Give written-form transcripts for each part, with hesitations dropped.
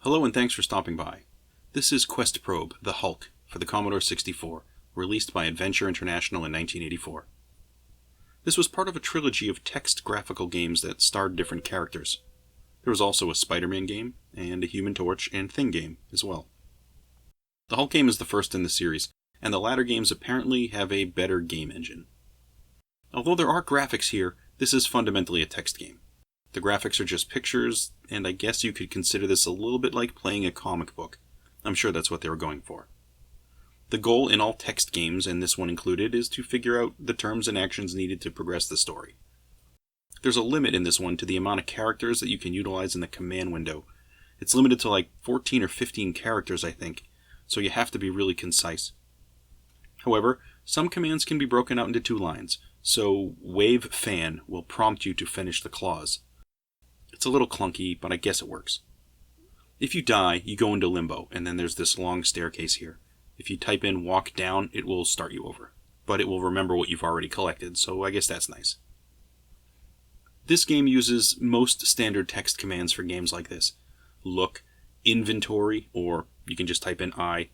Hello and thanks for stopping by. This is Questprobe, the Hulk, for the Commodore 64, released by Adventure International in 1984. This was part of a trilogy of text graphical games that starred different characters. There was also a Spider-Man game, and a Human Torch and Thing game as well. The Hulk game is the first in the series, and the latter games apparently have a better game engine. Although there are graphics here, this is fundamentally a text game. The graphics are just pictures, and I guess you could consider this a little bit like playing a comic book. I'm sure that's what they were going for. The goal in all text games, and this one included, is to figure out the terms and actions needed to progress the story. There's a limit in this one to the amount of characters that you can utilize in the command window. It's limited to like 14 or 15 characters, I think, so you have to be really concise. However, some commands can be broken out into two lines, so wave fan will prompt you to finish the clause. It's a little clunky, but I guess it works. If you die, you go into limbo, and then there's this long staircase here. If you type in walk down, it will start you over. But it will remember what you've already collected, so I guess that's nice. This game uses most standard text commands for games like this. Look, inventory, or you can just type in I.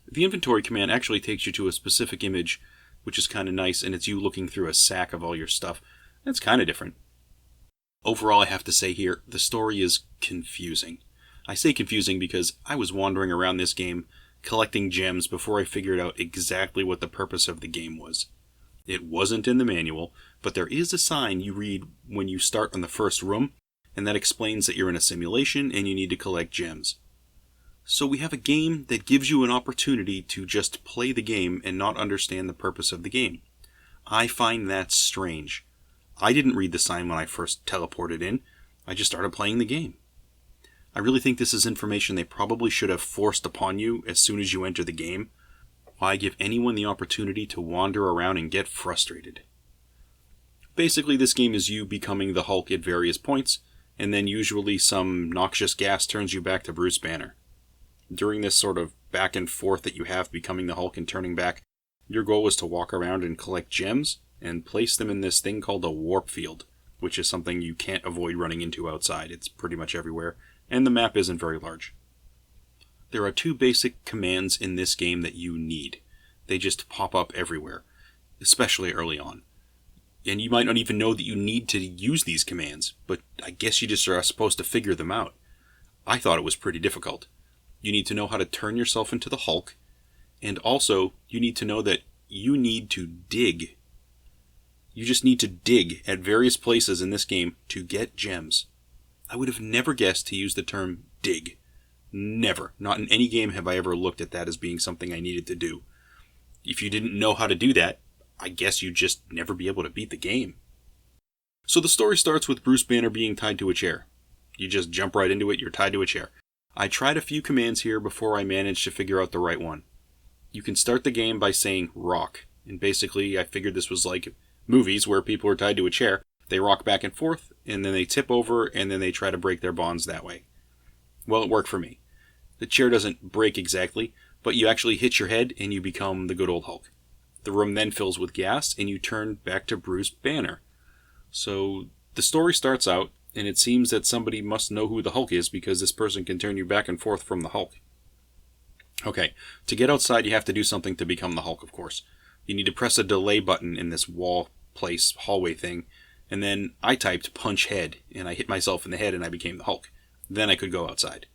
The inventory command actually takes you to a specific image, which is kind of nice, and it's you looking through a sack of all your stuff. That's kind of different. Overall, I have to say here, the story is confusing. I say confusing because I was wandering around this game collecting gems before I figured out exactly what the purpose of the game was. It wasn't in the manual, but there is a sign you read when you start on the first room, and that explains that you're in a simulation and you need to collect gems. So we have a game that gives you an opportunity to just play the game and not understand the purpose of the game. I find that strange. I didn't read the sign when I first teleported in. I just started playing the game. I really think this is information they probably should have forced upon you as soon as you enter the game. Why give anyone the opportunity to wander around and get frustrated? Basically, this game is you becoming the Hulk at various points, and then usually some noxious gas turns you back to Bruce Banner. During this sort of back and forth that you have becoming the Hulk and turning back, your goal is to walk around and collect gems and place them in this thing called a warp field, which is something you can't avoid running into outside. It's pretty much everywhere, and the map isn't very large. There are two basic commands in this game that you need. They just pop up everywhere, especially early on. And you might not even know that you need to use these commands, but I guess you just are supposed to figure them out. I thought it was pretty difficult. You need to know how to turn yourself into the Hulk, and also you need to know that you need to dig. You just need to dig at various places in this game to get gems. I would have never guessed to use the term dig. Never. Not in any game have I ever looked at that as being something I needed to do. If you didn't know how to do that, I guess you'd just never be able to beat the game. So the story starts with Bruce Banner being tied to a chair. You just jump right into it, you're tied to a chair. I tried a few commands here before I managed to figure out the right one. You can start the game by saying rock, and basically I figured this was like movies where people are tied to a chair. They rock back and forth, and then they tip over, and then they try to break their bonds that way. Well, it worked for me. The chair doesn't break exactly, but you actually hit your head and you become the good old Hulk. The room then fills with gas, and you turn back to Bruce Banner. So the story starts out, and it seems that somebody must know who the Hulk is because this person can turn you back and forth from the Hulk. Okay, to get outside you have to do something to become the Hulk, of course. You need to press a delay button in this wall place hallway thing, and then I typed punch head, and I hit myself in the head and I became the Hulk. Then I could go outside.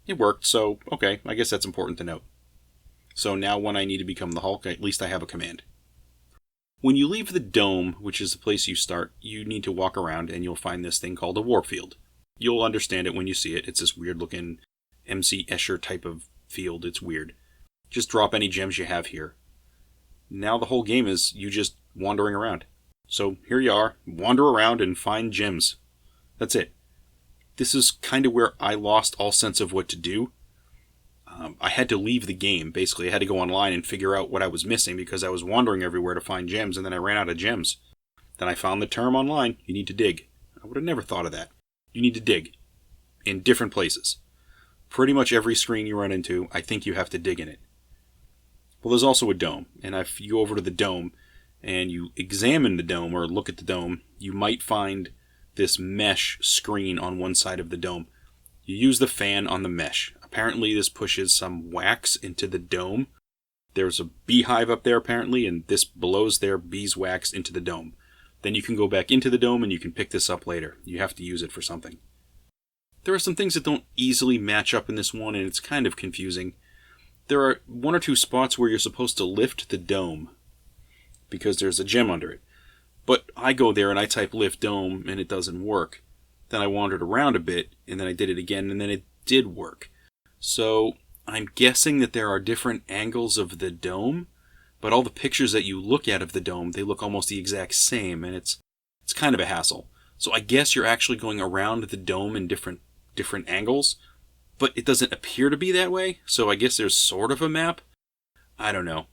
It worked, so okay, I guess that's important to note. So now when I need to become the Hulk, at least I have a command. When you leave the dome, which is the place you start, you need to walk around and you'll find this thing called a warp field. You'll understand it when you see it. It's this weird looking MC Escher type of field. It's weird. Just drop any gems you have here. Now the whole game is you just wandering around. So here you are, wander around and find gems. That's it. This is kind of where I lost all sense of what to do. I had to leave the game, basically. I had to go online and figure out what I was missing because I was wandering everywhere to find gems, and then I ran out of gems. Then I found the term online, you need to dig. I would have never thought of that. You need to dig. In different places. Pretty much every screen you run into, I think you have to dig in it. Well, there's also a dome, and if you go over to the dome and you examine the dome or look at the dome, you might find this mesh screen on one side of the dome. You use the fan on the mesh. Apparently this pushes some wax into the dome. There's a beehive up there apparently, and this blows their beeswax into the dome. Then you can go back into the dome and you can pick this up later. You have to use it for something. There are some things that don't easily match up in this one, and it's kind of confusing. There are 1 or 2 spots where you're supposed to lift the dome, because there's a gem under it. But I go there and I type lift dome, and it doesn't work. Then I wandered around a bit, and then I did it again, and then it did work. So I'm guessing that there are different angles of the dome, but all the pictures that you look at of the dome, they look almost the exact same, and it's kind of a hassle. So I guess you're actually going around the dome in different angles, but it doesn't appear to be that way, so I guess there's sort of a map. I don't know.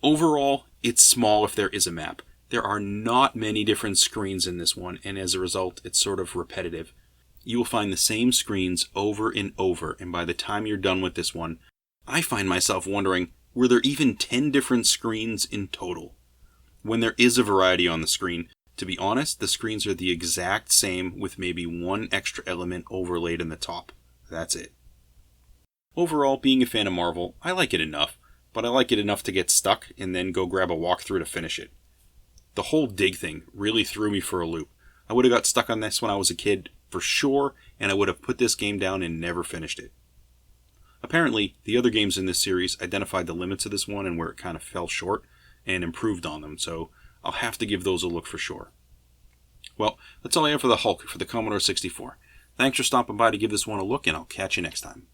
Overall, it's small if there is a map. There are not many different screens in this one, and as a result, it's sort of repetitive. You will find the same screens over and over, and by the time you're done with this one, I find myself wondering, were there even 10 different screens in total? When there is a variety on the screen, to be honest, the screens are the exact same with maybe 1 extra element overlaid in the top. That's it. Overall, being a fan of Marvel, I like it enough, but I like it enough to get stuck and then go grab a walkthrough to finish it. The whole dig thing really threw me for a loop. I would have got stuck on this when I was a kid, for sure, and I would have put this game down and never finished it. Apparently, the other games in this series identified the limits of this one and where it kind of fell short, and improved on them, so I'll have to give those a look for sure. Well, that's all I have for the Hulk for the Commodore 64. Thanks for stopping by to give this one a look, and I'll catch you next time.